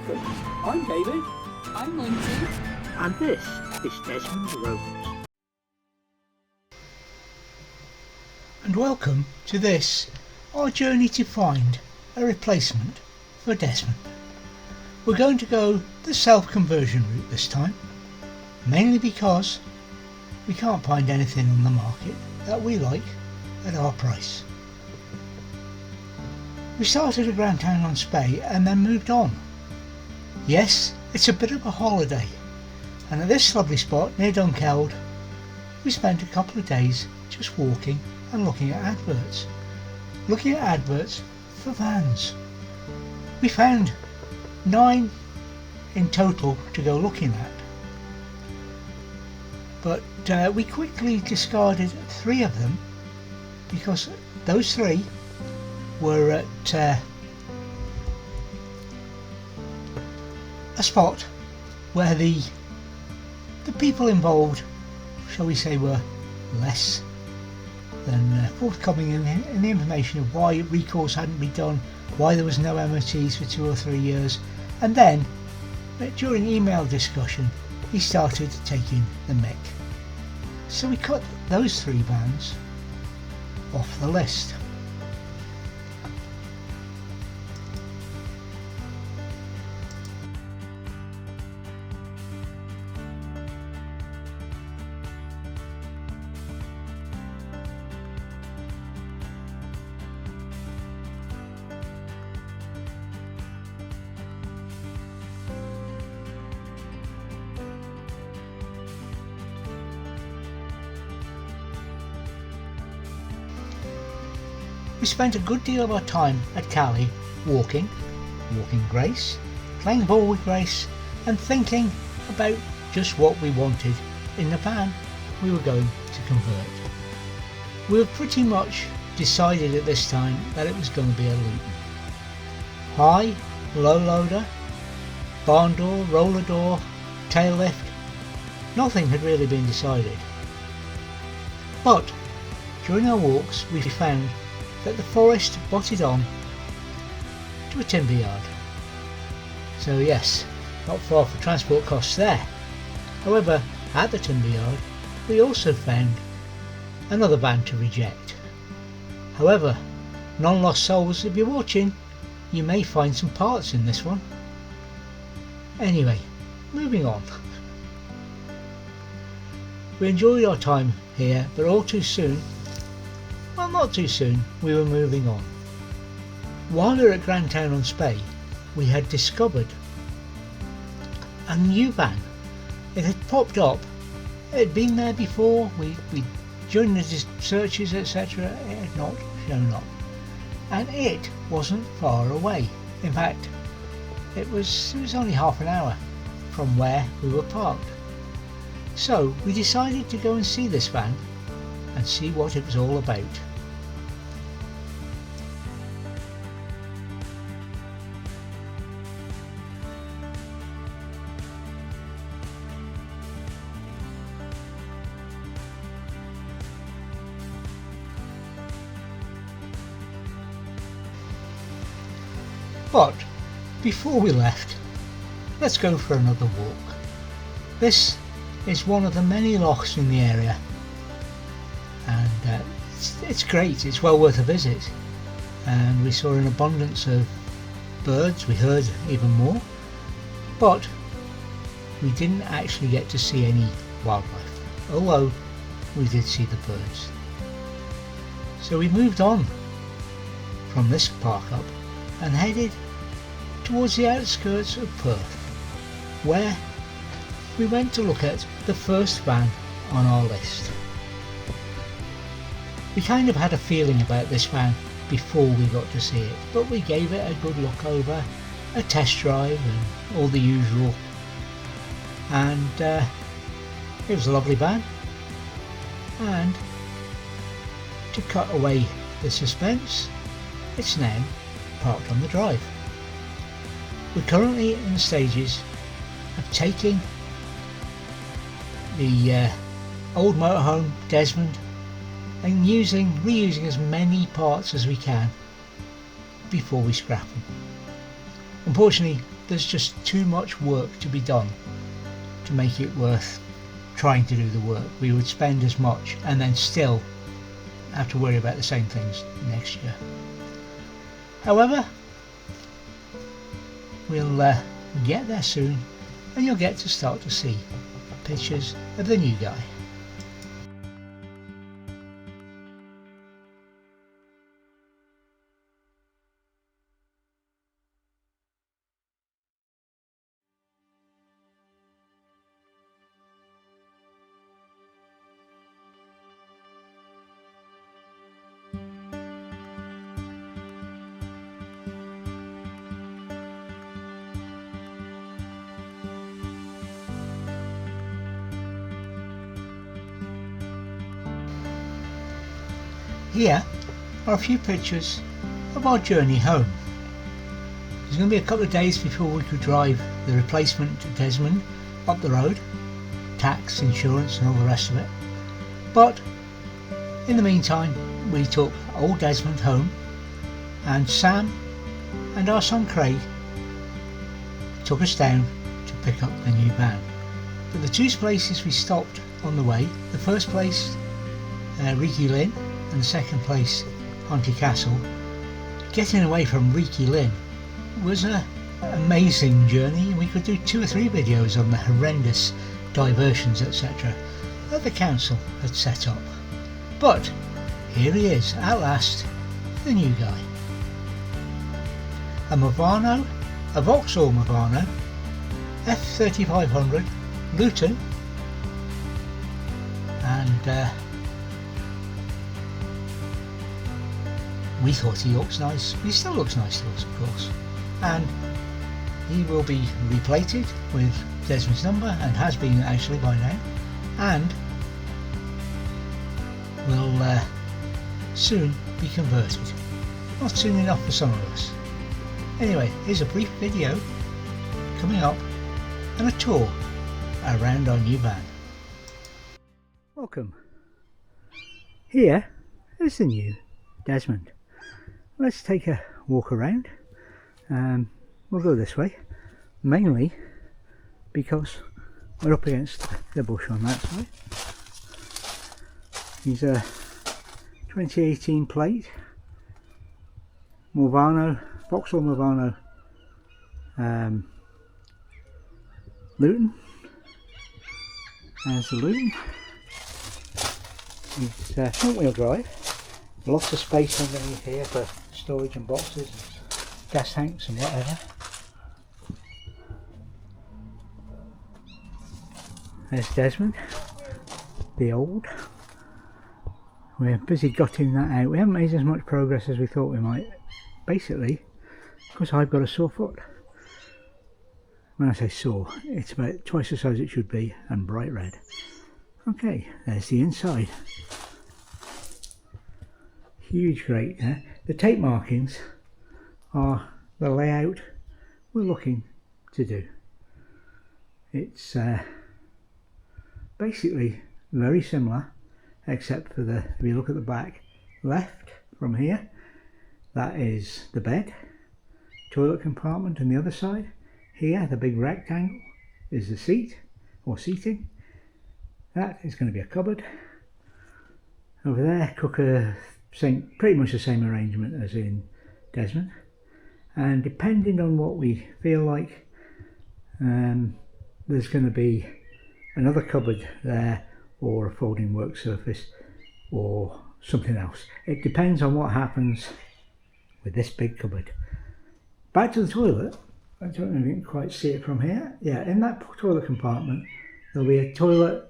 welcome. I'm David. I'm Lindsay. And this is Desmond Road. And welcome to this, our journey to find a replacement for Desmond. We're going to go the self-conversion route this time, mainly because we can't find anything on the market that we like at our price. We started at Grantown-on-Spey and then moved on. Yes, it's a bit of a holiday, and at this lovely spot near Dunkeld we spent a couple of days just walking and looking at adverts for vans. We found 9 in total to go looking at, but we quickly discarded 3 of them because those 3 were at a spot where the people involved, shall we say, were less than forthcoming in the information of why recalls hadn't been done, why there was no MOTs for 2 or 3 years, and then during email discussion he started taking the mick. So we cut those 3 vans off the list. We spent a good deal of our time at Cali walking Grace, playing ball with Grace, and thinking about just what we wanted in the van we were going to convert. We were pretty much decided at this time that it was going to be a Luton. High, low loader, barn door, roller door, tail lift, nothing had really been decided. But during our walks we found that the forest butted on to a timber yard. So yes, not far for transport costs there. However, at the timber yard we also found another van to reject. However, non-lost souls, if you're watching, you may find some parts in this one. Anyway, moving on. We enjoyed our time here, but all too soon, well, not too soon, we were moving on. While we were at Grantown-on-Spey, we had discovered a new van. It had popped up. It had been there before. We during the searches, etc., it had not shown up, and it wasn't far away. In fact, it was only half an hour from where we were parked. So we decided to go and see this van and see what it was all about. But before we left, let's go for another walk. This is one of the many lochs in the area, and it's great. It's well worth a visit, and we saw an abundance of birds. We heard even more, but we didn't actually get to see any wildlife, although we did see the birds. So we moved on from this park up and headed towards the outskirts of Perth, where we went to look at the first van on our list. We kind of had a feeling about this van before we got to see it, but we gave it a good look over, a test drive and all the usual, and it was a lovely van. And to cut away the suspense, it's now parked on the drive. We're currently in the stages of taking the old motorhome Desmond and reusing as many parts as we can before we scrap them. Unfortunately, there's just too much work to be done to make it worth trying to do the work. We would spend as much and then still have to worry about the same things next year. However, we'll get there soon, and you'll get to start to see pictures of the new guy. Here are a few pictures of our journey home. There's going to be a couple of days before we could drive the replacement to Desmond up the road, tax, insurance and all the rest of it. But in the meantime, we took old Desmond home, and Sam and our son Craig took us down to pick up the new van. But the two places we stopped on the way, the first place Reekie Lynn, and the second place Hunty Castle. Getting away from Reekie Lynn was an amazing journey, and we could do 2 or 3 videos on the horrendous diversions etc. that the council had set up. But here he is at last, the new guy. A Movano, a Vauxhall Movano F3500 Luton, and we thought he looks nice. He still looks nice to us, of course, and he will be replated with Desmond's number, and has been actually by now, and will soon be converted. Not soon enough for some of us. Anyway, here's a brief video coming up and a tour around our new van. Welcome. Here is the new Desmond. Let's take a walk around. We'll go this way, mainly because we're up against the bush on that side. He's a 2018 plate, Movano, Vauxhall Movano, Luton. There's the Luton. It's front wheel drive, lots of space underneath here for storage and boxes and gas tanks and whatever. There's Desmond, the old. We're busy gutting that out. We haven't made as much progress as we thought we might, basically because I've got a sore foot. When I say sore, it's about twice the size it should be and bright red. Okay, there's the inside. Huge grate there. The tape markings are the layout we're looking to do. It's basically very similar, except for the, if you look at the back left from here, that is the bed, toilet compartment, and the other side here, the big rectangle, is the seat or seating. That is going to be a cupboard. Over there, cooker, same, pretty much the same arrangement as in Desmond, and depending on what we feel like, there's going to be another cupboard there, or a folding work surface, or something else. It depends on what happens with this big cupboard. Back to the toilet. I don't know if you can quite see it from here. Yeah, in that toilet compartment there'll be a toilet.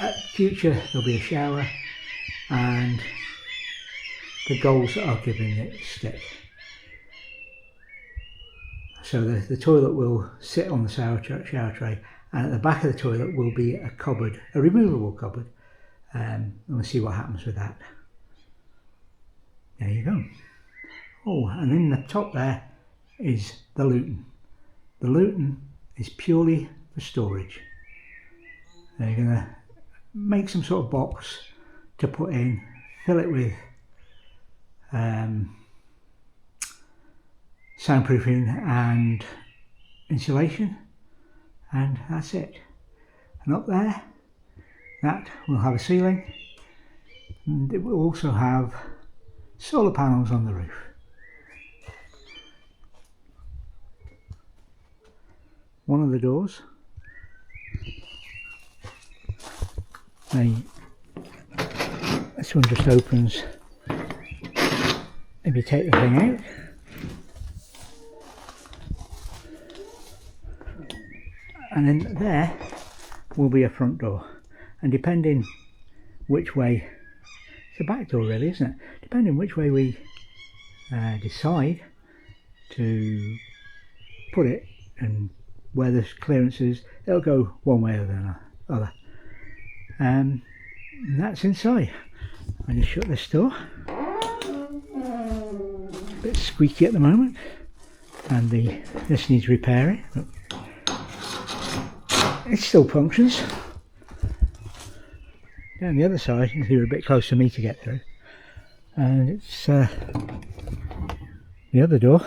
At future there'll be a shower, and the goals are giving it stick. So the toilet will sit on the shower tray, and at the back of the toilet will be a cupboard, a removable cupboard, and we'll see what happens with that. There you go. Oh, and in the top there is the Luton. The Luton is purely for storage. They're going to make some sort of box to put in, fill it with soundproofing and insulation, and that's it. And up there, that will have a ceiling, and it will also have solar panels on the roof. One of the doors, this one just opens if you take the thing out. And then there will be a front door, and depending which way, it's a back door really, isn't it? Depending which way we decide to put it and where the clearance is, it'll go one way or the other. And that's inside. I just shut this door. It's a bit squeaky at the moment, and this needs repairing. But it still functions. Down the other side, you're a bit close to me to get through, and it's the other door,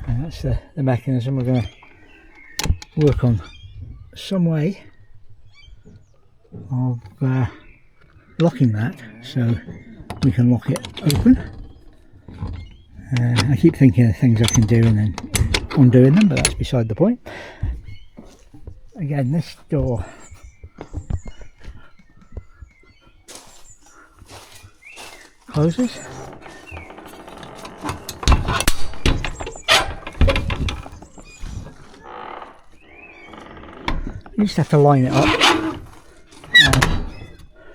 and that's the mechanism. We're going to work on some way of locking that so we can lock it open. I keep thinking of things I can do and then undoing them, but that's beside the point. Again, this door closes. You just have to line it up.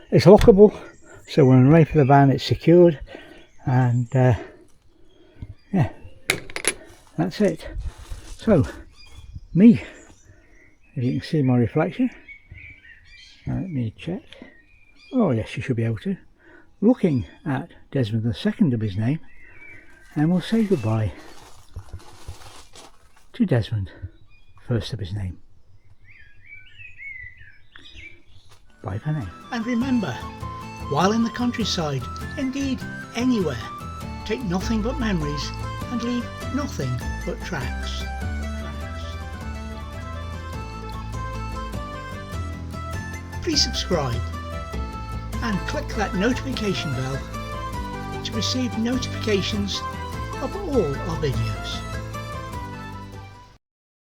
It's lockable, so when I'm ready for the van it's secured, and yeah, that's it. So me, if you can see my reflection, let me check. Oh yes, you should be able to. Looking at Desmond, the second of his name, and we'll say goodbye to Desmond, first of his name. Bye for now. And remember, while in the countryside, indeed anywhere, take nothing but memories and leave nothing but tracks. Please subscribe and click that notification bell to receive notifications of all our videos.